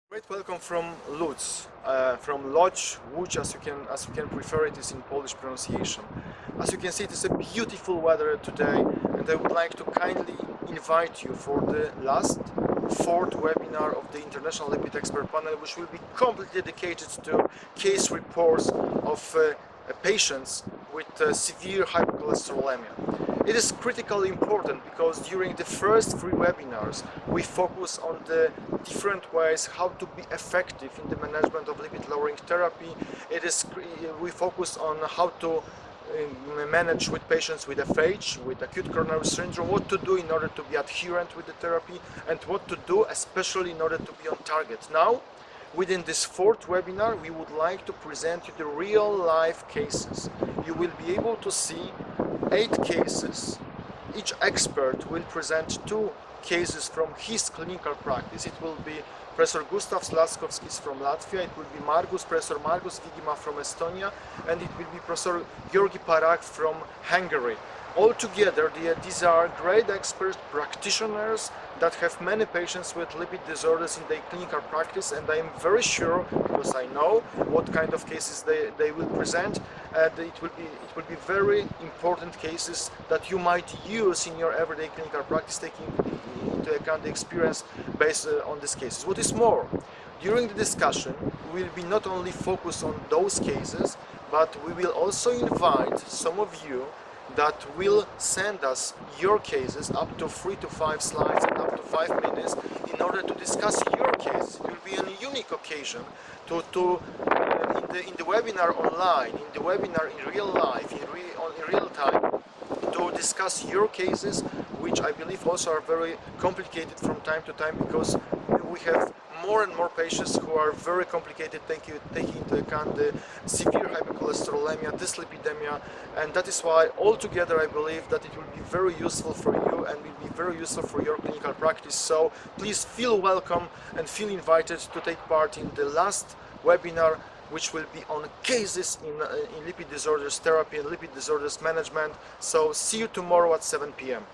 Great welcome from Lutz, from Lodz, Łódź, as you can prefer it is in Polish pronunciation. As you can see, it is a beautiful weather today, and I would like to kindly invite you for the last fourth webinar of the International Lipid Expert Panel, which will be completely dedicated to case reports of patients with severe hypercholesterolemia. It is critically important because during the first three webinars we focus on the different ways how to be effective in the management of lipid lowering therapy. We focus on how to manage with patients with FH, with acute coronary syndrome, what to do in order to be adherent with the therapy, and what to do especially in order to be on target. Now, within this fourth webinar, we would like to present you the real life cases. You will be able to see 8 cases. Each expert will present 2 cases from his clinical practice. It will be Professor Gustav Slaskowskis from Latvia, it will be Professor Margus Vigima from Estonia, and it will be Professor Georgi Parak from Hungary. Altogether, these are great expert practitioners that have many patients with lipid disorders in their clinical practice, and I am very sure, because I know what kind of cases they will present, it will be very important cases that you might use in your everyday clinical practice, taking into account the experience based on these cases. What is more, during the discussion, we will be not only focused on those cases, but we will also invite some of you that will send us your cases up to 3 to 5 slides and up to 5 minutes in order to discuss your case. It will be a unique occasion in the webinar online, in the webinar in real life, in real time, to discuss your cases, which I believe also are very complicated from time to time, because we have more and more patients who are very complicated, taking into account the severe hypercholesterolemia, dyslipidemia, and that is why altogether I believe that it will be very useful for you and will be very useful for your clinical practice. So please feel welcome and feel invited to take part in the last webinar, which will be on cases in lipid disorders therapy and lipid disorders management. So see you tomorrow at 7 p.m.